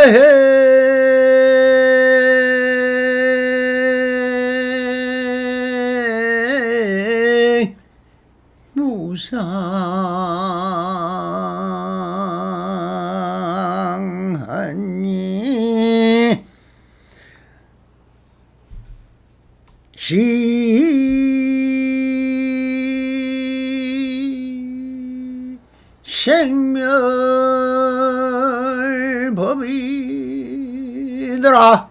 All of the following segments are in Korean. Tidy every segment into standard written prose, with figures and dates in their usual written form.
에헤 무상하니 생멸법이더라.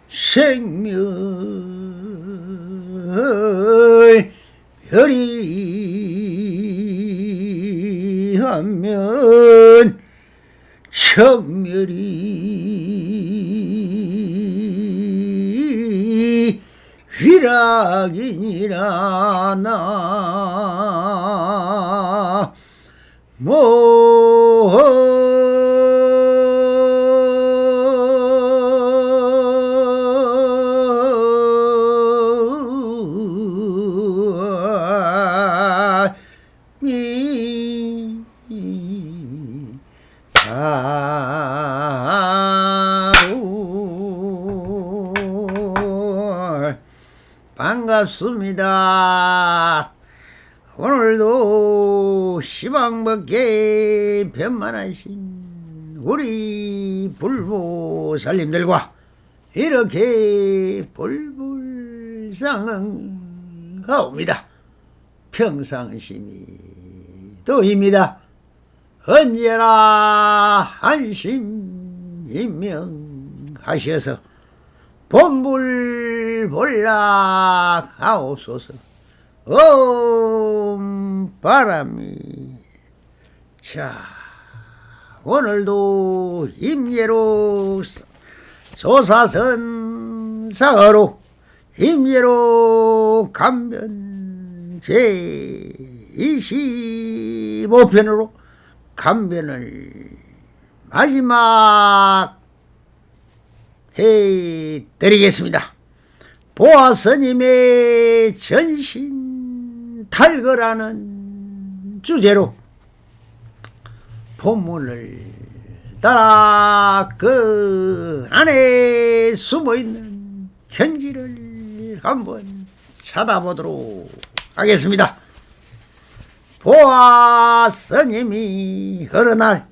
생멸별이 하면 청멸이 위락이니라. 나 반갑습니다. 오늘도 시방밖에 변만하신 우리 불보살님들과 이렇게 불불상응하옵니다. 평상심이 도입니다. 언제나 안심인명하셔서 본불본락하옵소서. 바람이. 자, 오늘도 임예로 조사선 사어로 임예로 감변 제25편으로 감변을 마지막 해드리겠습니다. 보아스님의 전신 탈거라는 주제로 본문을 따라 그 안에 숨어있는 현지를 한번 찾아보도록 하겠습니다. 보아스님이 어느 날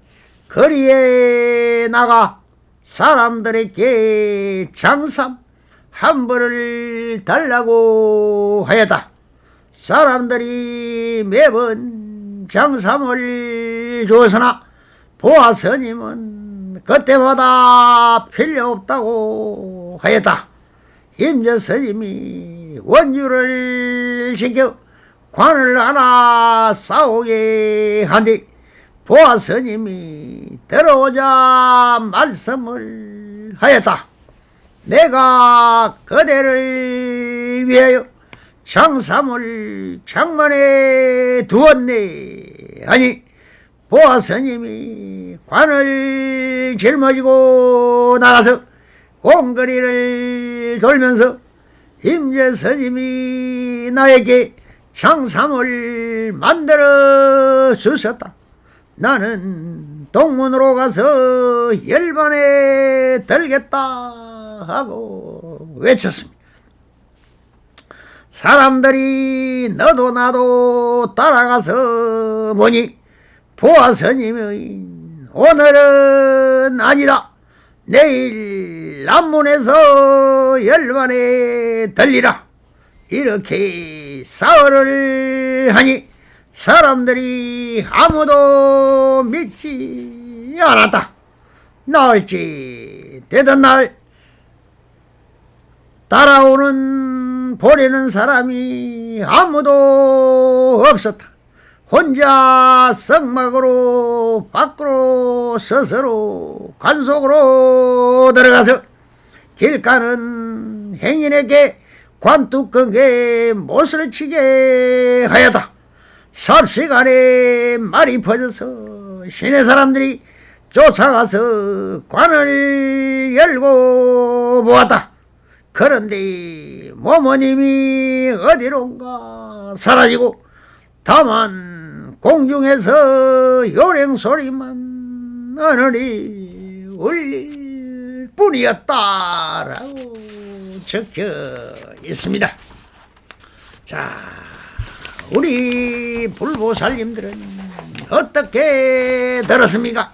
거리에 나가 사람들에게 장삼 한 벌을 달라고 하였다. 사람들이 매번 장삼을 주었으나 보아스님은 그때마다 필요 없다고 하였다. 임재스님이 원주를 시켜 관을 하나 싸우게 한뒤 보아스님이 들어오자 말씀을 하였다. 내가 그대를 위하여 장삼을 장만에 두었네 하니 보아스님이 관을 짊어지고 나가서 옹거리를 돌면서 임재스님이 나에게 장삼을 만들어 주셨다. 나는 동문으로 가서 열반에 들겠다 하고 외쳤습니다. 사람들이 너도 나도 따라가서 보니 보아스님의 오늘은 아니다. 내일 남문에서 열반에 들리라. 이렇게 사흘을 하니 사람들이 아무도 믿지 않았다. 나흘째 되던 날 따라오는 보려는 사람이 아무도 없었다. 혼자 성막으로 밖으로 스스로 관속으로 들어가서 길가는 행인에게 관뚜껑에 못을 치게 하였다. 삽시간에 말이 퍼져서 시내 사람들이 쫓아가서 관을 열고 보았다. 그런데 모모님이 어디론가 사라지고 다만 공중에서 요랭소리만 나느니 올릴 뿐이었다라고 적혀 있습니다. 자, 우리 불보살님들은 어떻게 들었습니까?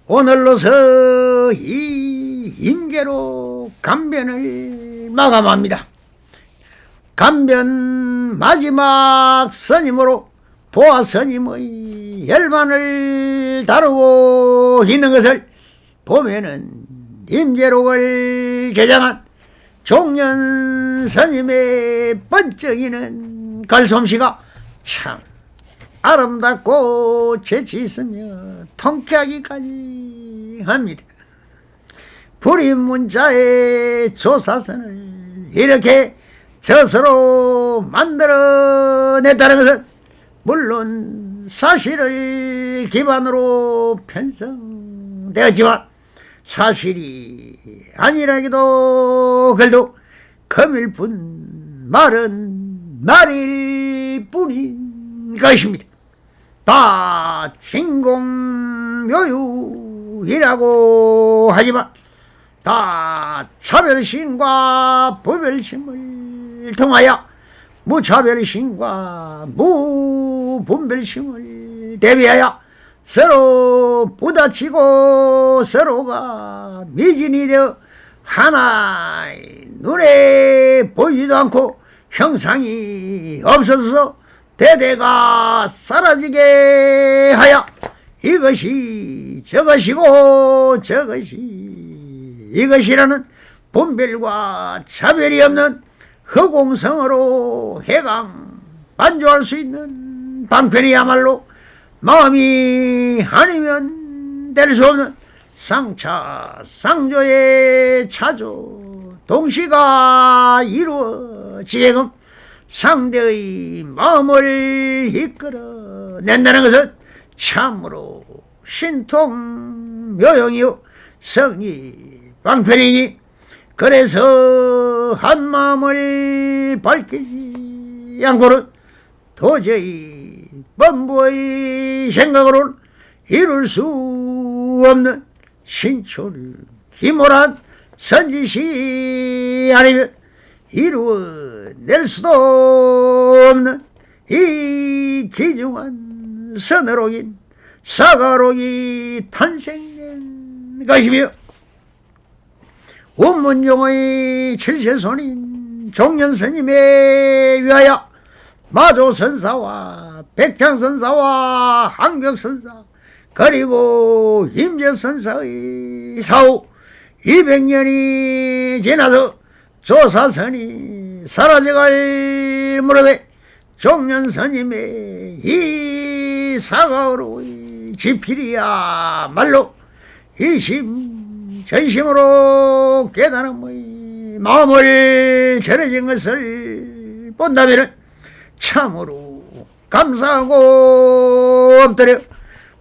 오늘로서 이 임계로 감변을 마감합니다. 감변 마지막 스님으로 보아 스님의 열반을 다루고 있는 것을 보면은 임계록을 개장한 종년 스님의 번쩍이는 글솜씨가 참 아름답고 재치 있으며 통쾌하기까지 합니다. 불임문자의 조사선을 이렇게 저서로 만들어냈다는 것은 물론 사실을 기반으로 편성되었지만 사실이 아니라기도 그래도 거밀뿐 말은 말일 뿐인 것입니다. 다 진공묘유이라고 하지만 다 차별심과 부별심을 통하여 무차별심과 무분별심을 대비하여 서로 부딪히고 서로가 미진이 되어 하나의 눈에 보이지도 않고 형상이 없어서 대대가 사라지게 하여 이것이 저것이고 저것이 이것이라는 분별과 차별이 없는 허공성으로 해강 반조할 수 있는 방편이야말로 마음이 아니면 될 수 없는 상차 상조의 차조 동시가 이루어지게끔 상대의 마음을 이끌어낸다는 것은 참으로 신통묘용이요 성이 방편이니 그래서 한 마음을 밝히지 않고는 도저히 범부의 생각으로는 이룰 수 없는 신출 기모란 선지시 아니면 이루어낼 수도 없는 이 귀중한 선어록인 사가록이 탄생된 것이며 원문종의 칠세손인 종년스님에 위하여 마조선사와 백창선사와 한격선사 그리고 임재선사의 사후 200년이 지나서 조사선이 사라져갈 무렵에 종년스님의 이 사가로의 지필이야말로 이심전심으로 깨달음의 마음을 전해진 것을 본다면 참으로 감사하고 엎드려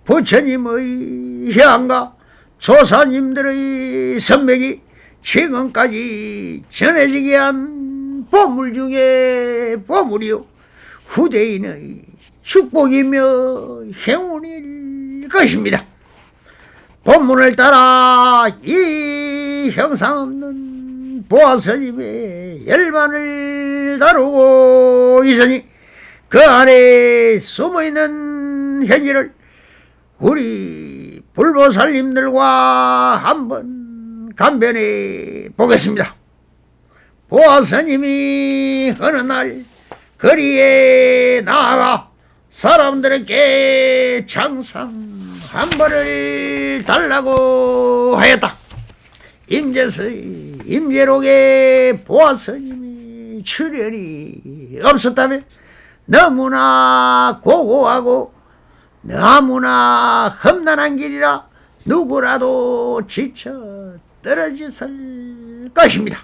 부처님의 향과 조사님들의 선맥이 지금까지 전해지게 한 보물 중에 보물이요 후대인의 축복이며 행운일 것입니다. 본문을 따라 이 형상 없는 보아스님의 열반을 다루고 있으니 그 안에 숨어있는 현실을 우리 불보살님들과 한번 감변해 보겠습니다. 보아스님이 어느 날 거리에 나아가 사람들에게 장상 한 벌을 달라고 하였다. 임재록에 보아스님이 출연이 없었다면 너무나 고고하고 너무나 험난한 길이라 누구라도 지쳐 떨어졌을 것입니다.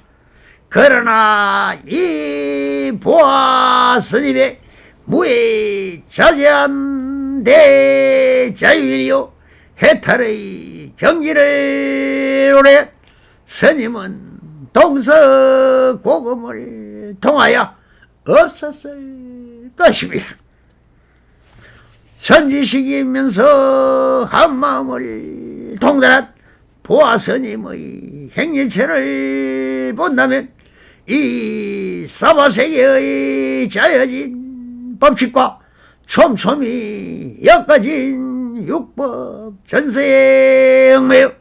그러나 이 보아스님의 무해자제한 대자유이요 해탈의 경지를 오래 스님은 동서고금을 통하여 없었을 것입니다. 선지식이면서 한마음을 통달한 보아스님의 행위체를 본다면 이 사바세계의 짜여진 법칙과 촘촘히 엮어진 육법 전세에 얽매여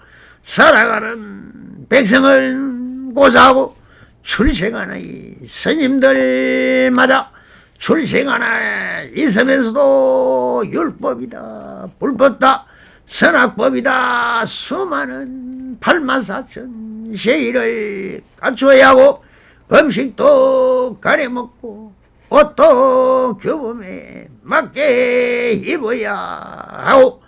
살아가는 백성을 고사하고 출생하는 스님들마다 출생하나 있으면서도 율법이다 불법다 선악법이다 수많은 84,000 세일을 갖추어야 하고 음식도 가려 먹고 옷도 규범에 맞게 입어야 하고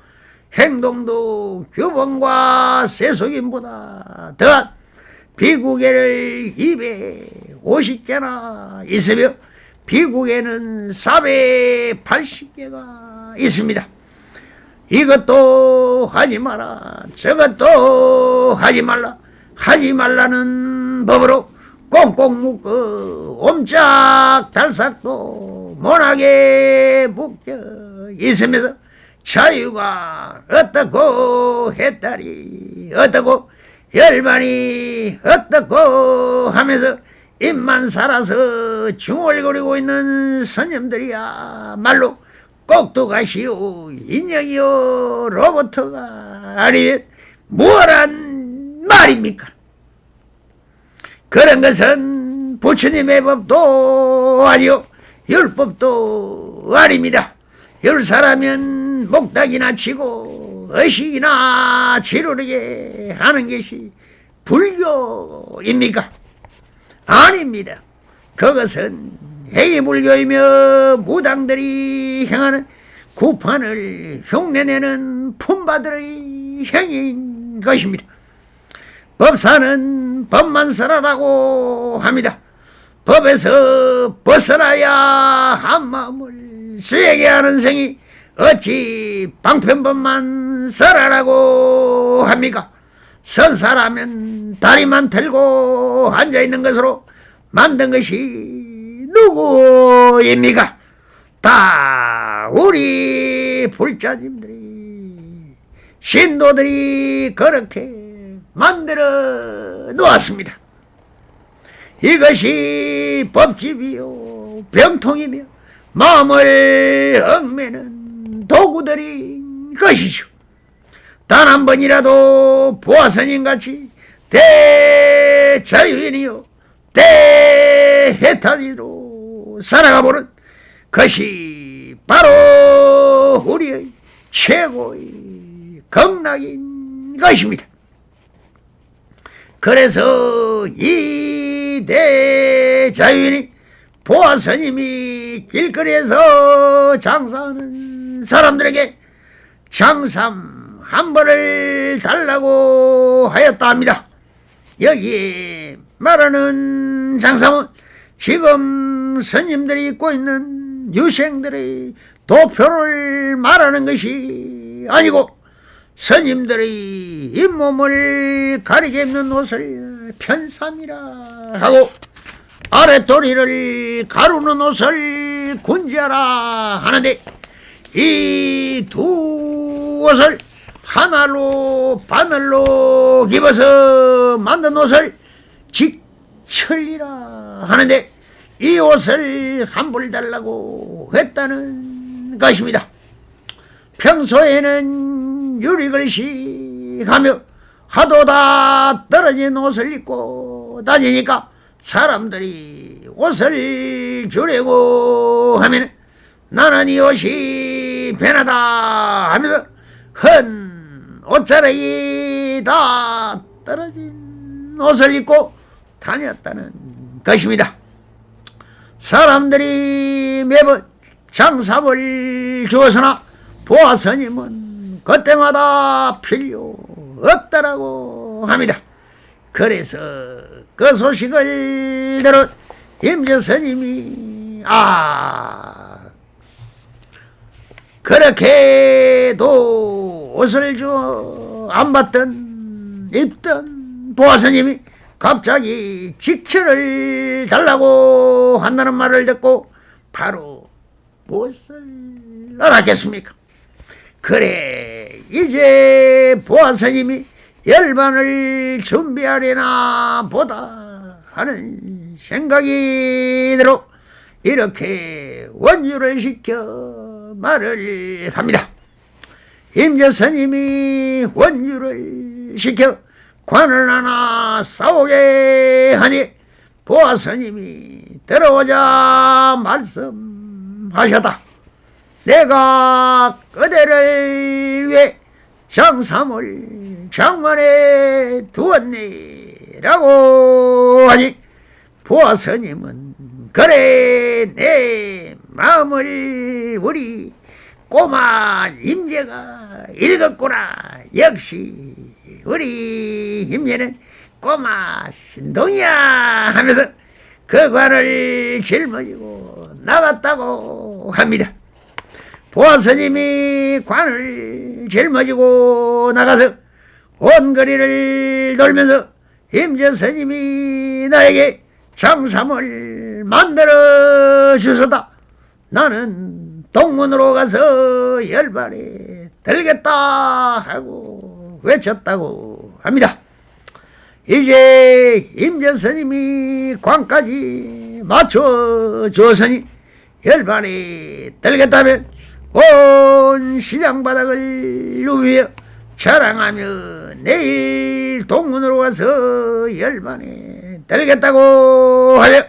행동도 규범과 세속인보다 더한 비구개를 250개나 있으며 비구개는 480개가 있습니다. 이것도 하지 마라 저것도 하지 말라 하지 말라는 법으로 꽁꽁 묶어 옴짝달싹도 못하게 묶여 있으면서 자유가 어떻고 했다리 어떻고 열반이 어떻고 하면서 입만 살아서 중얼거리고 있는 스님들이야말로 꼭두가시오 인형이요 로봇가 아니면 뭐란 말입니까? 그런 것은 부처님의 법도 아니요 율법도 아닙니다. 율사라면 목닥이나 치고 의식이나 지르게 하는 것이 불교입니까? 아닙니다. 그것은 해이불교이며 무당들이 행하는 구판을 흉내내는 품바들의 행위인 것입니다. 법사는 법만 설하라고 합니다. 법에서 벗어나야 한 마음을 수행해 하는 성이 어찌 방편법만 설하라고 합니까? 선사라면 다리만 들고 앉아있는 것으로 만든 것이 누구입니까? 다 우리 불자님들이 신도들이 그렇게 만들어 놓았습니다. 이것이 법집이요 병통이며 마음을 얽매는 도구들인 것이죠. 단 한 번이라도 보아스님같이 대자유인이요 대해탈이로 살아가보는 것이 바로 우리의 최고의 극락인 것입니다. 그래서 이 대자유인이 보아스님이 길거리에서 장사하는 사람들에게 장삼 한 벌을 달라고 하였다 합니다. 여기 말하는 장삼은 지금 스님들이 입고 있는 유생들의 도표를 말하는 것이 아니고 스님들의 잇몸을 가리게 입는 옷을 편삼이라 하고 아랫도리를 가루는 옷을 군지하라 하는데 이 두 옷을 하나로 바늘로 입어서 만든 옷을 직철이라 하는데 이 옷을 한 벌 달라고 했다는 것입니다. 평소에는 유리글씨 하며 하도 다 떨어진 옷을 입고 다니니까 사람들이 옷을 주려고 하면 나는 이 옷이 편하다 하면서 헌 옷자락이 다 떨어진 옷을 입고 다녔다는 것입니다. 사람들이 매번 장삽을 주었으나 보아스님은 그때마다 필요 없다라고 합니다. 그래서 그 소식을 들은 임재스님이 그렇게도 옷을 안 받던 입던 보아스님이 갑자기 직철을 달라고 한다는 말을 듣고 바로 무엇을 알았겠습니까? 그래 이제 보아스님이 열반을 준비하려나 보다 하는 생각이 들어 이렇게 원주를 시켜 말을 합니다. 임재스님이 원주를 시켜 관을 하나 싸우게 하니 보아스님이 들어오자 말씀하셨다. 내가 그대를 위해 장삼을 장만에 두었네라고 하니 보아스님은 그래 내 마음을 우리 꼬마 임재가 읽었구나. 역시 우리 임재는 꼬마 신동이야 하면서 그 관을 짊어지고 나갔다고 합니다. 보아스님이 관을 짊어지고 나가서 온 거리를 돌면서 임재스님이 나에게 장삼을 만들어 주소다. 나는 동문으로 가서 열반에 들겠다 하고 외쳤다고 합니다. 이제 임재스님이 관까지 맞춰 주었으니 열반에 들겠다면 온 시장 바닥을 누비며 자랑하며 내일 동문으로 가서 열반에 들겠다고 하며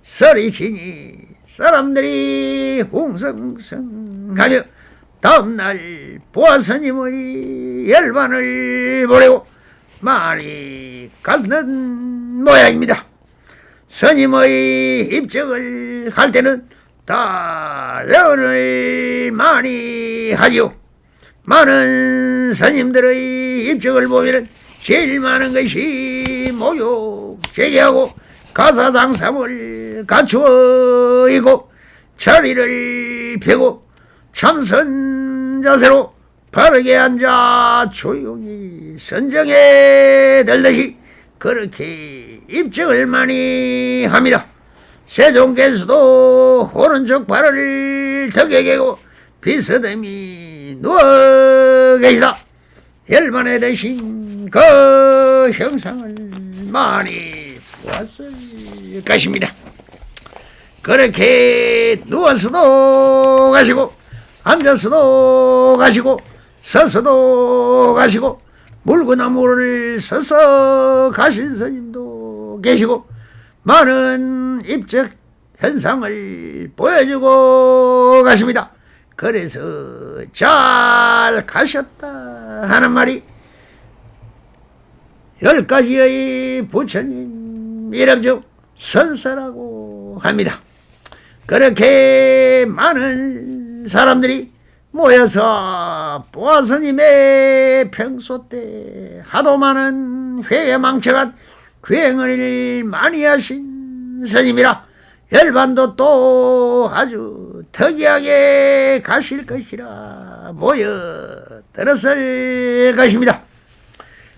소리치니 사람들이 홍성성하며 다음날 보아스님의 열반을 보내고 많이 갔는 모양입니다. 스님의 입적을 할 때는 다 예언을 많이 하지요. 많은 스님들의 입적을 보면 제일 많은 것이 모욕 제기하고 가사장삼을 갖추어 있고 자리를 펴고 참선 자세로 바르게 앉아 조용히 선정에 들듯이 그렇게 입적을 많이 합니다. 세종께서도 오른쪽 발을 덕에 개고 비스듬히 누워 계시다. 열반에 드신 그 형상을 많이 보았을 것입니다. 그렇게 누워서도 가시고 앉아서도 가시고 서서도 가시고 물구나무를 서서 가신 스님도 계시고 많은 입적 현상을 보여주고 가십니다. 그래서 잘 가셨다 하는 말이 10가지의 부처님 이름 중 선서라고 합니다. 그렇게 많은 사람들이 모여서 보아스님의 평소 때 하도 많은 회망청한 귀행을 많이 하신 스님이라 열반도 또 아주 특이하게 가실 것이라 모여들었을 것입니다.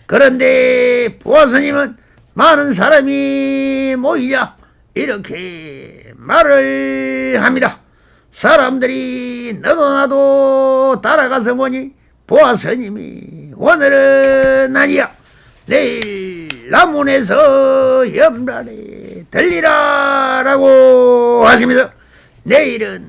그런데 보아스님은 많은 사람이 모이자 이렇게 말을 합니다. 사람들이 너도 나도 따라가서 보니 보아스님이 오늘은 아니야 내일 남문에서 염란에 들리라라고 하시면서 내일은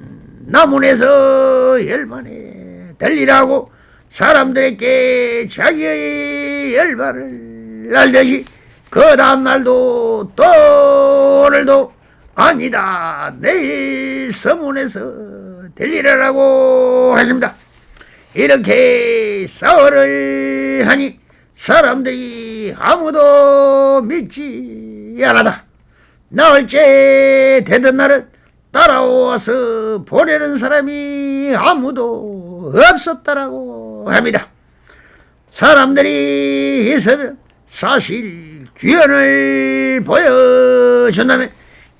남문에서 열반에 들리라고 사람들에게 자기의 열반을 알듯이 그 다음날도 또 오늘도 아니다 내일 서문에서 들리라라고 하십니다. 이렇게 사흘을 하니 사람들이 아무도 믿지 않았다. 나흘째 되던 날은 따라와서 보내는 사람이 아무도 없었다라고 합니다. 사람들이 있으면 사실 귀연을 보여준다면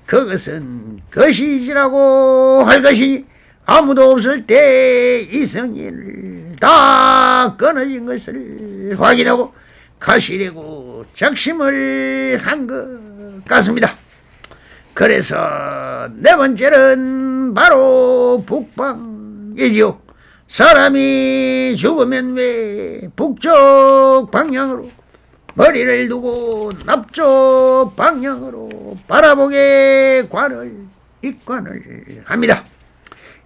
그것은 거시지라고 할 것이니 아무도 없을 때 이성인을 다 끊어진 것을 확인하고 가시려고 작심을 한 것 같습니다. 그래서 네 번째는 바로 북방이지요. 사람이 죽으면 왜 북쪽 방향으로 머리를 두고 남쪽 방향으로 바라보게 입관을 합니다.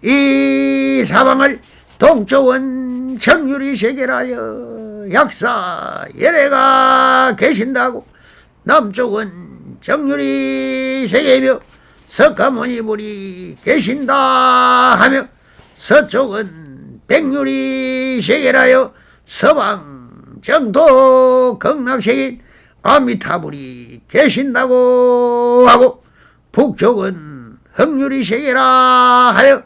이 사방을 동쪽은 정유리 세계라여 약사 예례가 계신다고, 남쪽은 정유리 세계이며 석가모니불이 계신다 하며, 서쪽은 백유리 세계라여 서방 정도 극락세계인 아미타불이 계신다고 하고, 북쪽은 흑유리 세계라 하여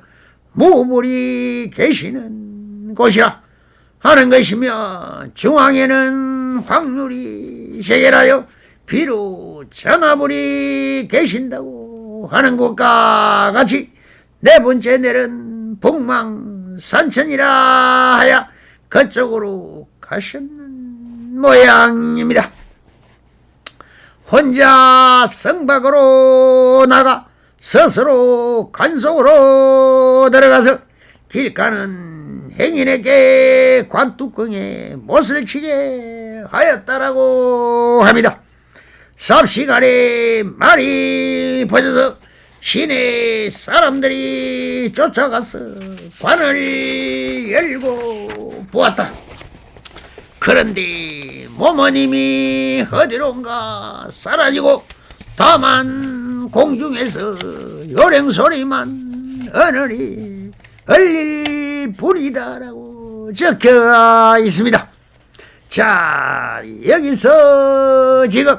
무불이 계시는 곳이라 하는 것이며, 중앙에는 황유리 세계라여 비로 전하불이 계신다고 하는 곳과 같이 네 번째 내는 북망산천이라 하여 그쪽으로 가셨는 모양입니다. 혼자 성박으로 나가 스스로 관속으로 들어가서 길가는 행인에게 관뚜껑에 못을 치게 하였다라고 합니다. 삽시간에 말이 퍼져서 시내 사람들이 쫓아가서 관을 열고 보았다. 그런데 모모님이 어디론가 사라지고 다만 공중에서 요랭소리만 어느리 흘릴 뿐이다라고 적혀 있습니다. 자, 여기서 지금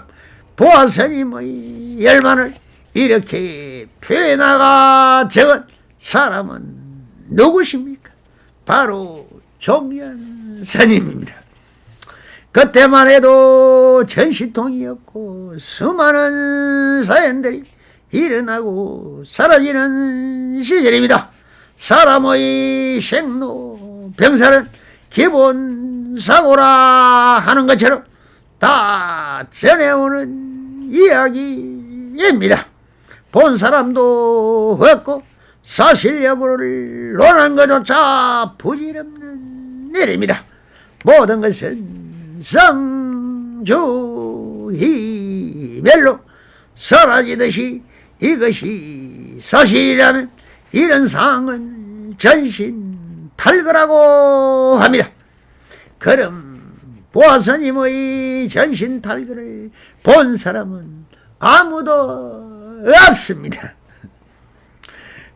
보아스님의 열만을 이렇게 표현하가 적은 사람은 누구십니까? 바로 종현 스님입니다. 그때만 해도 전시통이었고 수많은 사연들이 일어나고 사라지는 시절입니다. 사람의 생로 병사는 기본 사고라 하는 것처럼 다 전해오는 이야기입니다. 본 사람도 없고 사실 여부를 논한 것조차 부질없는 일입니다. 모든 것은 성주희별로 사라지듯이 이것이 사실이라면 이런 상황은 전신탈거라고 합니다. 그럼 보아스님의 전신탈거를 본 사람은 아무도 없습니다.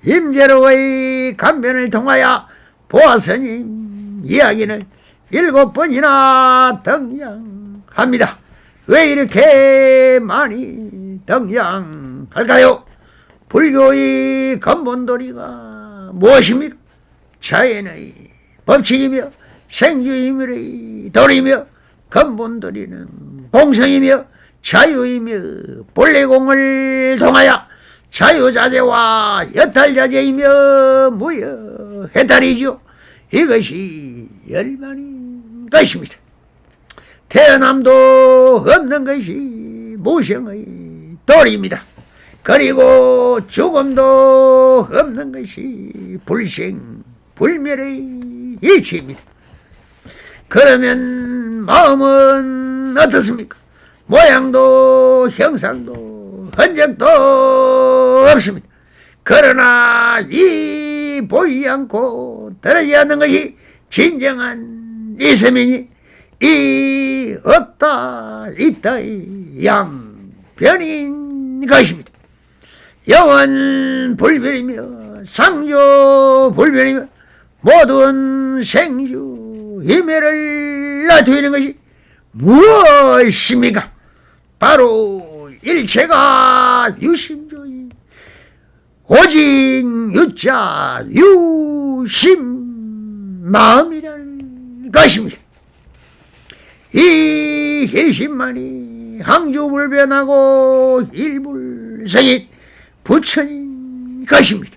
임재로의 간변을 통하여 보아스님 이야기를 7번이나 등장합니다. 왜 이렇게 많이 등장할까요? 불교의 근본도리가 무엇입니까? 자연의 법칙이며 생주의의 도리며, 근본도리는 공성이며 자유이며 본래공을 통하여 자유자재와 여탈자재이며 무여 해탈이죠. 이것이 열반인 것입니다. 태어남도 없는 것이 무생의 도리입니다. 그리고 죽음도 없는 것이 불생 불멸의 이치입니다. 그러면 마음은 어떻습니까? 모양도 형상도 흔적도 없습니다. 그러나 이 보이지 않고 떨어지지 않는 것이 진정한 이세민이 이 없다 있다의 양변인 것입니다. 영원 불변이며 상조 불변이며 모든 생주 이멸을 나타내는 것이 무엇입니까? 바로 일체가 유심조이 오직 유자 유심 마음이라는 것입니다. 이 일심만이 항주불변하고 일불성인 부처인 것입니다.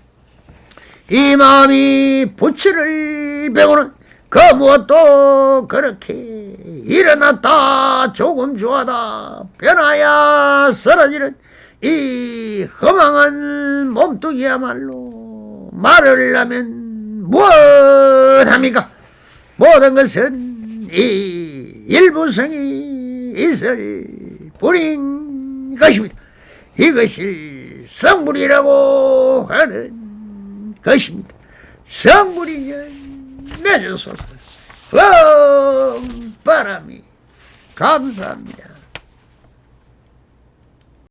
이 마음이 부처를 배우는 그 무엇도 그렇게 일어났다 조금 주하다 변하여 쓰러지는 이 허망한 몸뚱이야말로 말을 하면 무엇합니까? 모든 것은 이 일부성이 있을 뿐인 것입니다. 이것이 성불이라고 하는 것입니다. 성불이면 맺어소서. 바람이 감사합니다.